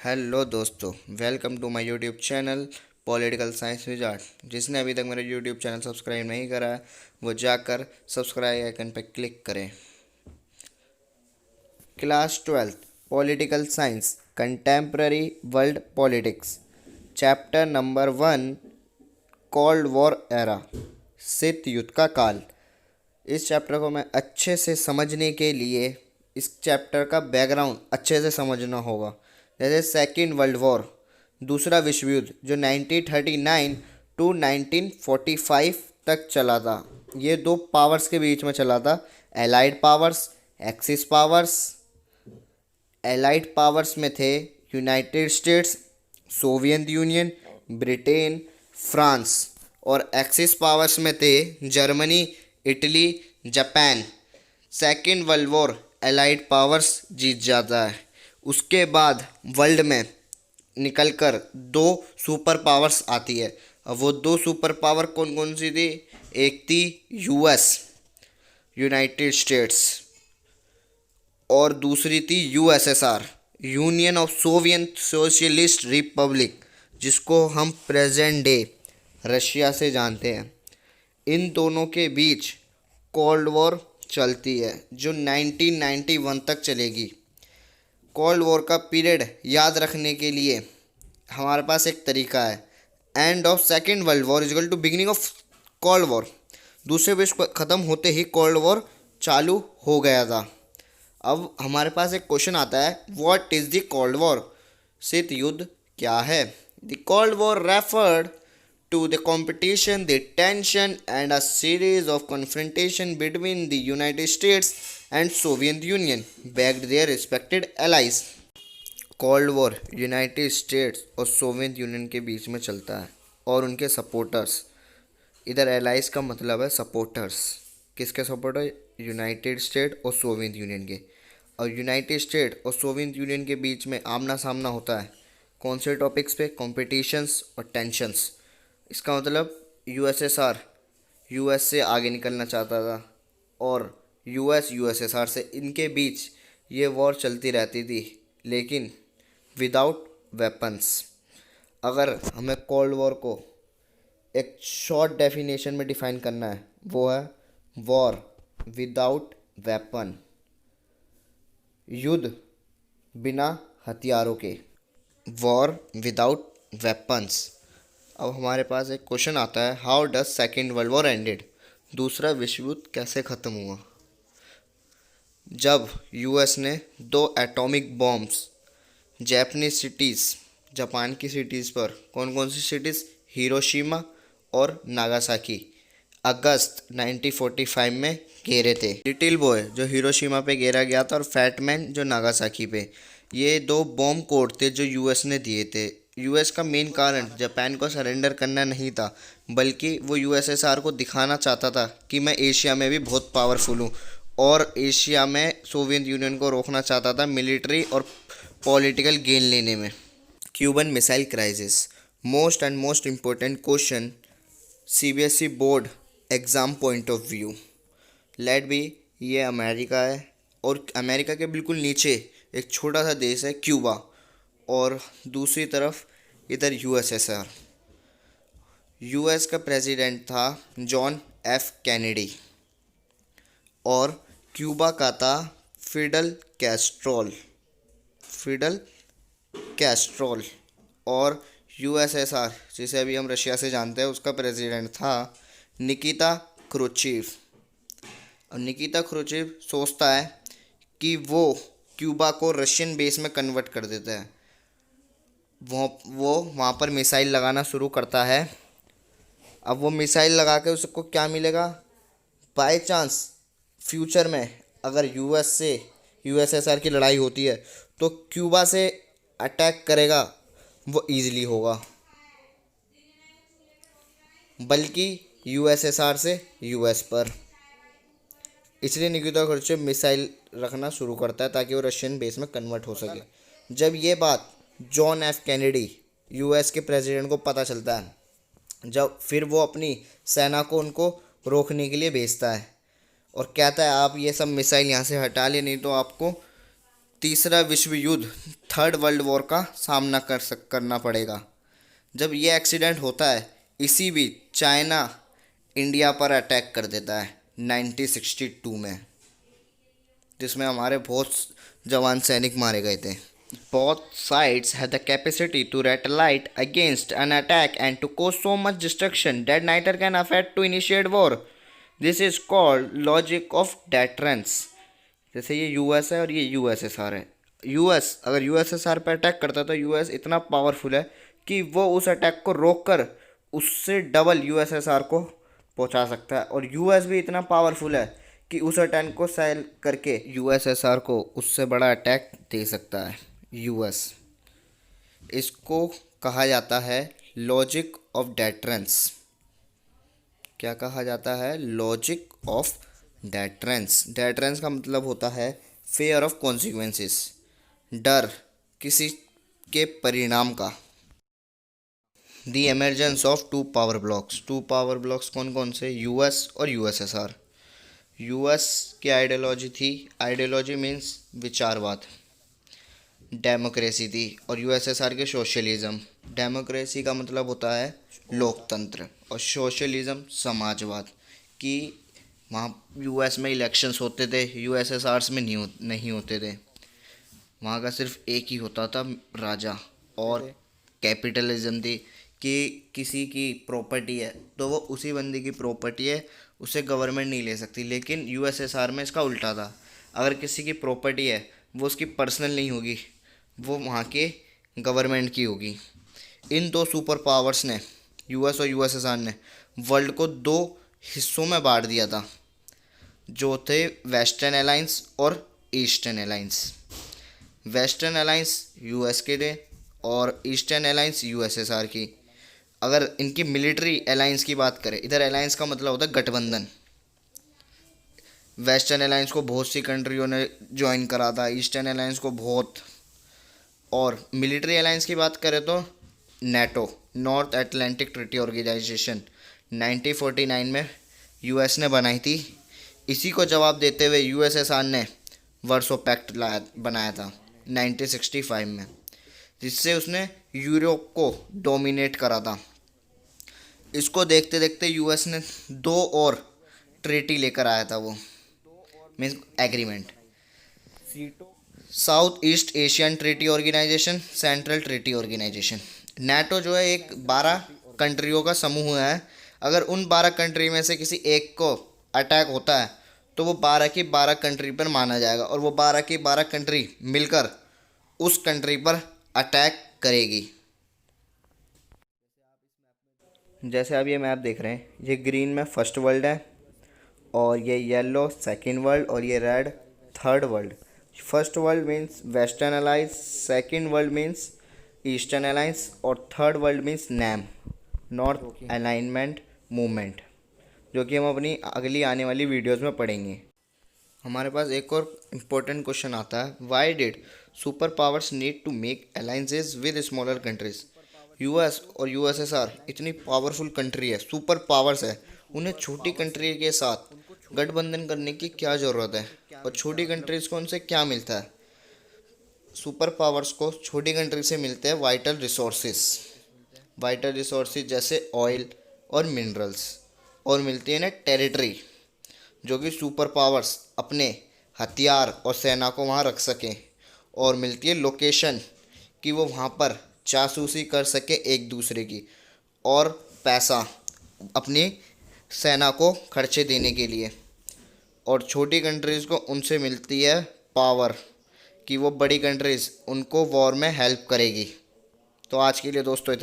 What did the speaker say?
Hello दोस्तों, welcome to my YouTube channel political science wizard. जिसने अभी तक मेरा यूट्यूब चैनल सब्सक्राइब नहीं करा है वो जाकर सब्सक्राइब आइकन पर क्लिक करें। Class 12 political science contemporary world politics, chapter number 1 cold war era, शीत युद्ध का काल। इस चैप्टर को मैं अच्छे से समझने के लिए इस चैप्टर का बैकग्राउंड अच्छे से समझना होगा। जैसे सेकेंड वर्ल्ड वॉर, दूसरा विश्व युद्ध जो 1939 टू 1945 तक चला था, ये दो पावर्स के बीच में चला था। Allied powers, axis powers. Allied powers में थे United States, Soviet Union, Britain, France. और एक्सिस पावर्स में थे Germany, Italy, Japan. Second world war allied powers जीत जाता है। उसके बाद वर्ल्ड में निकलकर दो सुपर पावर्स आती है। अब वो दो सुपर पावर कौन कौन सी थी? एक थी यूएस, यूनाइटेड स्टेट्स, और दूसरी थी USSR, union of Soviet socialist Republic, जिसको हम प्रेजेंट डे रशिया से जानते हैं। इन दोनों के बीच कोल्ड वॉर चलती है जो 1991 तक चलेगी। कोल्ड वॉर का पीरियड याद रखने के लिए हमारे पास एक तरीका है। End of second world war equal to beginning of cold war. दूसरे विश्व ख़त्म होते ही कोल्ड वॉर चालू हो गया था। अब हमारे पास एक क्वेश्चन आता है, what is the cold war? शीत युद्ध क्या है? The cold war referred to the competition, the tension, and a series of confrontation between the United States and Soviet Union backed their respected allies. Cold war United states और Soviet union के बीच में चलता है और उनके supporters. इधर allies का मतलब है सपोर्टर्स। किसके सपोर्टर? यूनाइटेड स्टेट और सोवियत यूनियन के। और यूनाइटेड स्टेट और सोवियत यूनियन के बीच में आमना सामना होता है कौन से टॉपिक्स पे? कॉम्पिटिशन्स और टेंशन्स। इसका मतलब यूएसएसआर यूएस से आगे निकलना चाहता था और यूएस यूएसएसआर से, इनके बीच ये वॉर चलती रहती थी, लेकिन विदाउट वेपन्स। अगर हमें कोल्ड वॉर को एक शॉर्ट डेफिनेशन में डिफाइन करना है, वो है वॉर विदाउट वेपन, युद्ध बिना हथियारों के, वॉर विदाउट वेपन्स। अब हमारे पास एक क्वेश्चन आता है, how does second world war ended? दूसरा विश्व युद्ध कैसे ख़त्म हुआ? जब यूएस ने दो atomic bombs Japanese cities, Japan की सिटीज़ पर, कौन कौन सी सिटीज़? हिरोशिमा और नागासाकी, अगस्त 1945 में घेरे थे। लिटिल बॉय जो हिरोशिमा पे घेरा गया था और फैटमैन जो नागासाकी पे, ये दो बॉम्ब कोड थे जो यूएस ने दिए थे। यूएस का मेन कारण जापान को सरेंडर करना नहीं था, बल्कि वो यूएसएसआर को दिखाना चाहता था कि मैं एशिया में भी बहुत पावरफुल हूँ, और एशिया में सोवियत यूनियन को रोकना चाहता था मिलिट्री और पॉलिटिकल गेन लेने में। Cuban missile crisis, most and most important question CBSE board exam point of view. Let be, ये अमेरिका है और अमेरिका के बिल्कुल नीचे एक छोटा सा देश है क्यूबा, और दूसरी तरफ इधर यूएसएसआर। यूएस का प्रेसिडेंट था जॉन एफ कैनेडी और क्यूबा का था फिडल कैस्ट्रोल। और यूएसएसआर, जिसे अभी हम रशिया से जानते हैं, उसका प्रेसिडेंट था निकिता क्रुश्चेव। और निकिता क्रुश्चेव सोचता है कि वो क्यूबा को रशियन बेस में कन्वर्ट कर देता है। वो वहाँ पर मिसाइल लगाना शुरू करता है। अब वो मिसाइल लगा के उसको क्या मिलेगा? बाय चांस फ्यूचर में अगर यूएस से यूएसएसआर की लड़ाई होती है तो क्यूबा से अटैक करेगा वो ईजिली होगा, बल्कि यूएसएसआर से यूएस पर। इसलिए निकिता क्रुश्चेव मिसाइल रखना शुरू करता है ताकि वो रशियन बेस में कन्वर्ट हो सके। जब ये बात जॉन एफ कैनेडी यूएस के प्रेसिडेंट को पता चलता है, जब फिर वो अपनी सेना को उनको रोकने के लिए भेजता है और कहता है आप ये सब मिसाइल यहाँ से हटा ले, नहीं तो आपको तीसरा विश्व युद्ध, थर्ड वर्ल्ड वॉर का सामना करना पड़ेगा। जब ये एक्सीडेंट होता है, इसी बीच चाइना इंडिया पर अटैक कर देता है 1962 में, जिसमें हमारे बहुत जवान सैनिक मारे गए थे। Both sides had the capacity to retaliate against an attack and to cause so much destruction that neither can afford to initiate war. This is called logic of deterrence. जैसे ये यूएस है और ये यूएसएसआर है। US अगर USSR पर attack करता तो यूएस इतना पावरफुल है कि वो उस अटैक को रोक कर उससे डबल यूएसएसआर को पहुंचा सकता है, और यूएस भी इतना पावरफुल है कि उस अटैक को सैल करके यूएसएसआर को उससे बड़ा अटैक दे सकता है। यूएस, इसको कहा जाता है लॉजिक ऑफ डेटरेंस। क्या कहा जाता है? Logic of deterrence. डेटरेंस का मतलब होता है फेयर ऑफ कॉन्सिक्वेंसेस, डर किसी के परिणाम का। The emergence of two power blocks. Two power blocks कौन कौन से? यूएस और यूएसएसआर। यूएस की आइडियोलॉजी थी, आइडियोलॉजी मीन्स विचारवाद, डेमोक्रेसी थी, और यूएसएसआर के सोशलिज्म। डेमोक्रेसी का मतलब होता है लोकतंत्र और सोशलिज्म समाजवाद, कि वहाँ यूएस में इलेक्शंस होते थे, यूएसएसआर में नहीं होते थे। वहाँ का सिर्फ एक ही होता था राजा, और कैपिटलिज्म थी कि किसी की प्रॉपर्टी है तो वो उसी बंदे की प्रॉपर्टी है, उसे गवर्नमेंट नहीं ले सकती। लेकिन यूएसएसआर में इसका उल्टा था, अगर किसी की प्रॉपर्टी है वो उसकी पर्सनल नहीं होगी, वो वहाँ के गवर्नमेंट की होगी। इन दो सुपर पावर्स ने, यूएस और यूएसएसआर ने, वर्ल्ड को दो हिस्सों में बांट दिया था, जो थे वेस्टर्न अलायंस और eastern alliance. Western alliance US के थे और ईस्टर्न अलायंस यूएसएसआर की। अगर इनकी मिलिट्री अलायंस की बात करें, इधर अलायंस का मतलब होता है गठबंधन। वेस्टर्न अलायंस को बहुत सी कंट्रियों ने ज्वाइन करा था, ईस्टर्न अलायंस को बहुत। और मिलिट्री अलायंस की बात करें तो NATO, North Atlantic Treaty Organization, 1949 में यूएस ने बनाई थी। इसी को जवाब देते हुए यूएसएसआर ने वर्सो पैक्ट बनाया था 1965 में, जिससे उसने यूरोप को डोमिनेट करा था। इसको देखते देखते यूएस ने दो और ट्रीटी लेकर आया था, वो means agreement. South East Asian Treaty Organization, central treaty organization. NATO जो है एक 12 कंट्रियों का समूह है। अगर उन 12 कंट्री में से किसी एक को अटैक होता है तो वो 12 की 12 कंट्री पर माना जाएगा, और वो 12 की 12 कंट्री मिलकर उस कंट्री पर अटैक करेगी। जैसे आप ये मैप देख रहे हैं, ये ग्रीन में फर्स्ट वर्ल्ड है, और ये येलो सेकंड वर्ल्ड, और ये रेड third world. First world means western alliance, second world means eastern alliance, और third world means NAM, north alignment movement, जो कि हम अपनी अगली आने वाली वीडियोज़ में पढ़ेंगे। हमारे पास एक और इम्पोर्टेंट क्वेश्चन आता है, why did super powers need to make alliances with smaller countries. US और यूएसएसआर इतनी पावरफुल कंट्री है, सुपर पावर्स है, उन्हें छोटी कंट्री के साथ गठबंधन करने की क्या ज़रूरत है, और छोटी कंट्रीज़ को उनसे क्या मिलता है? सुपर पावर्स को छोटी कंट्री से मिलते हैं वाइटल रिसोर्सेज जैसे ऑयल और मिनरल्स, और मिलती है ना टेरिटरी, जो कि सुपर पावर्स अपने हथियार और सेना को वहाँ रख सकें, और मिलती है लोकेशन कि वो वहाँ पर जासूसी कर सके एक दूसरे की, और पैसा अपनी सेना को खर्चे देने के लिए। और छोटी कंट्रीज़ को उनसे मिलती है पावर कि वो बड़ी कंट्रीज़ उनको वॉर में हेल्प करेगी। तो आज के लिए दोस्तों इतना।